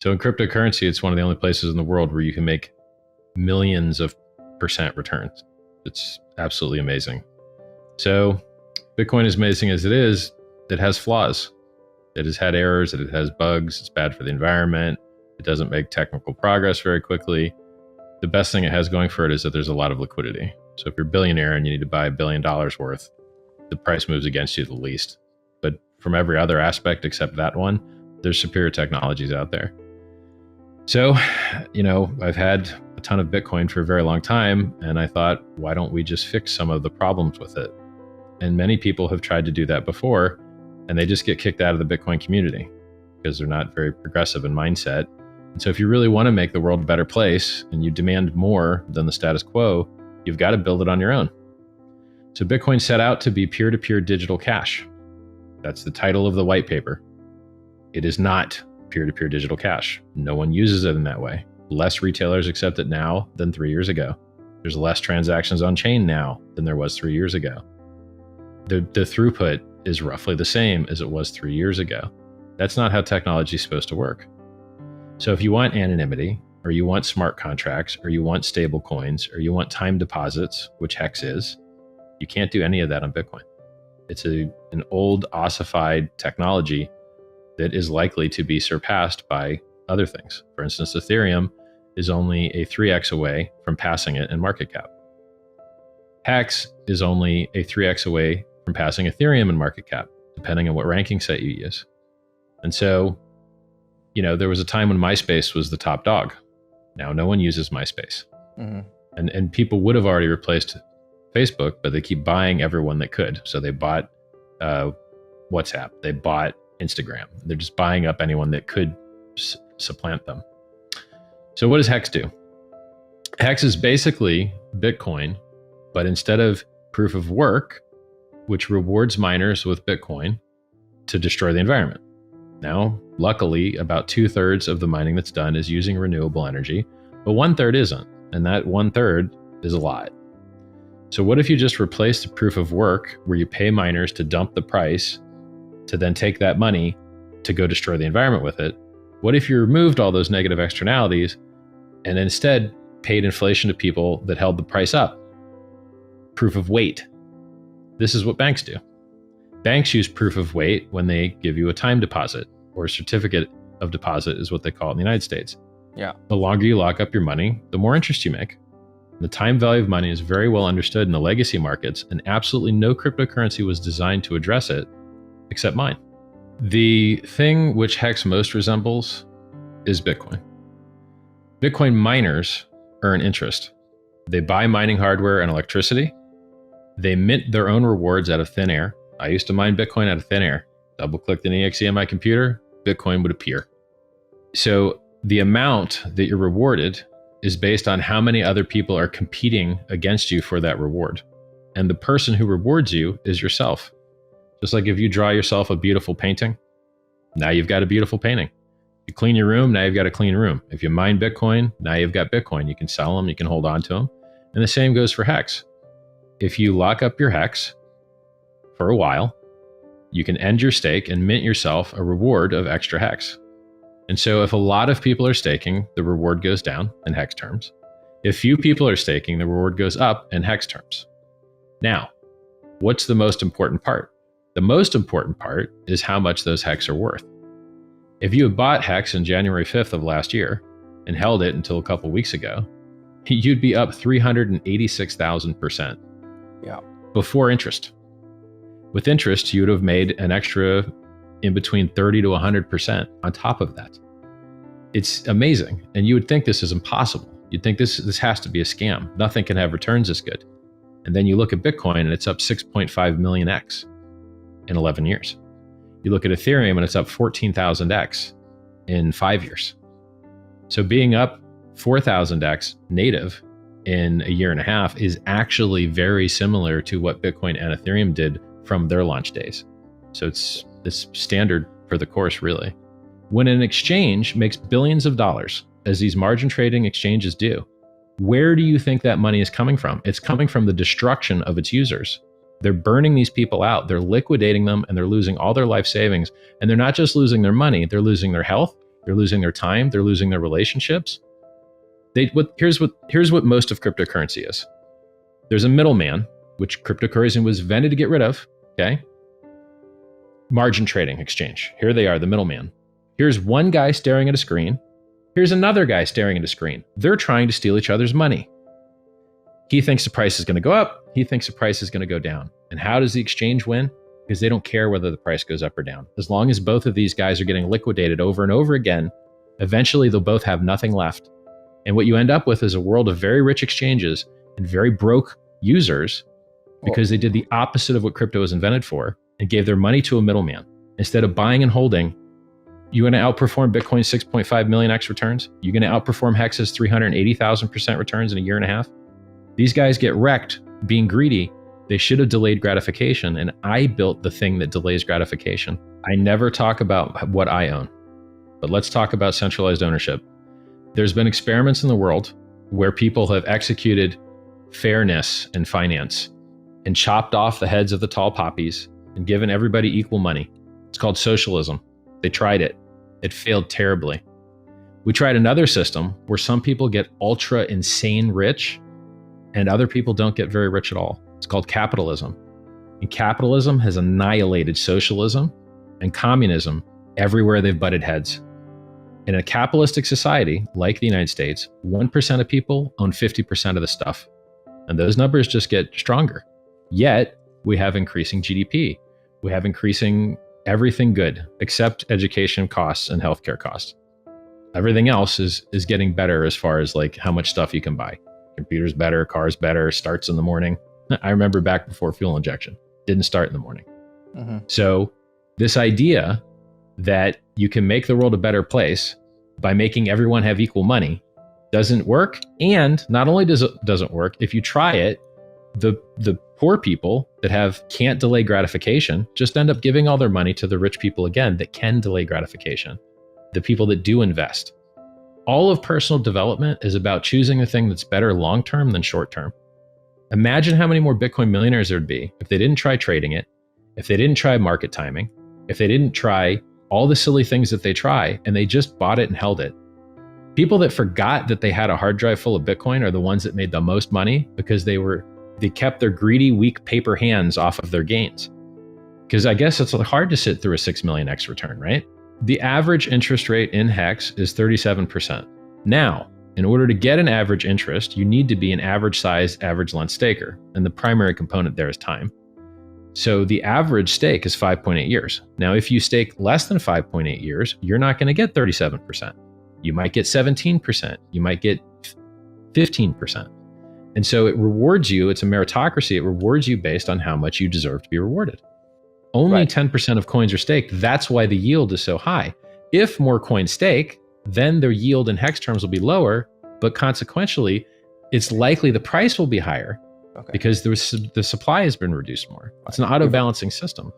So in cryptocurrency, it's one of the only places in the world where you can make millions of % returns. It's absolutely amazing. So Bitcoin, as amazing as it is, it has flaws. It has had errors, it has bugs, it's bad for the environment, it doesn't make technical progress very quickly. The best thing it has going for it is that there's a lot of liquidity. So if you're a billionaire and you need to buy $1 billion worth, the price moves against you the least. But from every other aspect except that one, there's superior technologies out there. So, I've had a ton of Bitcoin for a very long time, and I thought, why don't we just fix some of the problems with it? And many people have tried to do that before, and they just get kicked out of the Bitcoin community because they're not very progressive in mindset. And so if you really want to make the world a better place and you demand more than the status quo, you've got to build it on your own. So Bitcoin set out to be peer-to-peer digital cash. That's the title of the white paper. It is not peer-to-peer digital cash. No one uses it in that way. Less retailers accept it now than 3 years ago. There's less transactions on chain now than there was 3 years ago. The throughput is roughly the same as it was 3 years ago. That's not how technology is supposed to work. So if you want anonymity, or you want smart contracts, or you want stable coins, or you want time deposits, which Hex is, you can't do any of that on Bitcoin. It's an old ossified technology that is likely to be surpassed by other things. For instance, Ethereum is only a 3x away from passing it in market cap. Hex is only a 3x away from passing Ethereum in market cap, depending on what ranking set you use. And so, there was a time when MySpace was the top dog. Now no one uses MySpace. Mm-hmm. And people would have already replaced Facebook, but they keep buying everyone that could. So they bought WhatsApp, they bought Instagram. They're just buying up anyone that could supplant them. So what does Hex do? Hex is basically Bitcoin, but instead of proof of work, which rewards miners with Bitcoin to destroy the environment. Now, luckily, about 2/3 of the mining that's done is using renewable energy, but 1/3 isn't. And that 1/3 is a lot. So what if you just replace the proof of work where you pay miners to dump the price to then take that money to go destroy the environment with it? What if you removed all those negative externalities and instead paid inflation to people that held the price up? Proof of weight. This is what banks do. Banks use proof of weight when they give you a time deposit, or a certificate of deposit is what they call it in the United States. Yeah. The longer you lock up your money, the more interest you make. The time value of money is very well understood in the legacy markets, and absolutely no cryptocurrency was designed to address it except mine. The thing which Hex most resembles is Bitcoin. Bitcoin miners earn interest. They buy mining hardware and electricity. They mint their own rewards out of thin air. I used to mine Bitcoin out of thin air. Double-clicked an exe on my computer, Bitcoin would appear. So the amount that you're rewarded is based on how many other people are competing against you for that reward. And the person who rewards you is yourself. Just like if you draw yourself a beautiful painting, now you've got a beautiful painting. You clean your room, now you've got a clean room. If you mine Bitcoin, now you've got Bitcoin. You can sell them, you can hold on to them. And the same goes for Hex. If you lock up your Hex for a while, you can end your stake and mint yourself a reward of extra Hex. And so if a lot of people are staking, the reward goes down in Hex terms. If few people are staking, the reward goes up in Hex terms. Now, what's the most important part? The most important part is how much those Hex are worth. If you had bought Hex on January 5th of last year and held it until a couple weeks ago, you'd be up 386,000%. Yeah. Before interest. With interest, you would have made an extra in between 30 to 100% on top of that. It's amazing. And you would think this is impossible. You'd think this has to be a scam. Nothing can have returns this good. And then you look at Bitcoin and it's up 6.5 million X in 11 years. You look at Ethereum and it's up 14,000X in 5 years. So being up 4,000X native in a year and a half is actually very similar to what Bitcoin and Ethereum did from their launch days. So it's standard for the course, really. When an exchange makes billions of dollars, as these margin trading exchanges do, where do you think that money is coming from? It's coming from the destruction of its users. They're burning these people out. They're liquidating them and they're losing all their life savings. And they're not just losing their money, they're losing their health, They're losing their time. They're losing their relationships. Here's what most of cryptocurrency is. There's a middleman, which cryptocurrency was invented to get rid of. Okay. Margin trading exchange. Here they are, the middleman. Here's one guy staring at a screen. Here's another guy staring at a screen. They're trying to steal each other's money. He thinks the price is going to go up. He thinks the price is going to go down. And how does the exchange win? Because they don't care whether the price goes up or down. As long as both of these guys are getting liquidated over and over again, eventually they'll both have nothing left. And what you end up with is a world of very rich exchanges and very broke users because they did the opposite of what crypto was invented for and gave their money to a middleman. Instead of buying and holding, you're going to outperform Bitcoin's 6.5 million X returns. You're going to outperform Hex's 380,000% returns in a year and a half. These guys get wrecked being greedy. They should have delayed gratification. And I built the thing that delays gratification. I never talk about what I own, but let's talk about centralized ownership. There's been experiments in the world where people have executed fairness in finance and chopped off the heads of the tall poppies and given everybody equal money. It's called socialism. They tried it. It failed terribly. We tried another system where some people get ultra insane rich and other people don't get very rich at all. It's called capitalism. And capitalism has annihilated socialism and communism everywhere they've butted heads. In a capitalistic society like the United States, 1% of people own 50% of the stuff. And those numbers just get stronger. Yet, we have increasing GDP. We have increasing everything good except education costs and healthcare costs. Everything else is getting better as far as like how much stuff you can buy. Computers better, cars better, starts in the morning. I remember back before fuel injection, didn't start in the morning. Mm-hmm. So this idea that you can make the world a better place by making everyone have equal money doesn't work. And not only doesn't work, if you try it, the poor people that can't delay gratification just end up giving all their money to the rich people again that can delay gratification, the people that do invest. All of personal development is about choosing the thing that's better long-term than short-term. Imagine how many more Bitcoin millionaires there'd be if they didn't try trading it, if they didn't try market timing, if they didn't try all the silly things that they try and they just bought it and held it. People that forgot that they had a hard drive full of Bitcoin are the ones that made the most money because they kept their greedy, weak paper hands off of their gains. Because I guess it's hard to sit through a 6 million X return, right? The average interest rate in Hex is 37%. Now, in order to get an average interest, you need to be an average sized, average length staker. And the primary component there is time. So the average stake is 5.8 years. Now, if you stake less than 5.8 years, you're not going to get 37%. You might get 17%. You might get 15%. And so it rewards you. It's a meritocracy. It rewards you based on how much you deserve to be rewarded. Only 10% of coins are staked. That's why the yield is so high. If more coins stake, then their yield in Hex terms will be lower, but consequentially, it's likely the price will be higher because the supply has been reduced more. It's an auto-balancing system.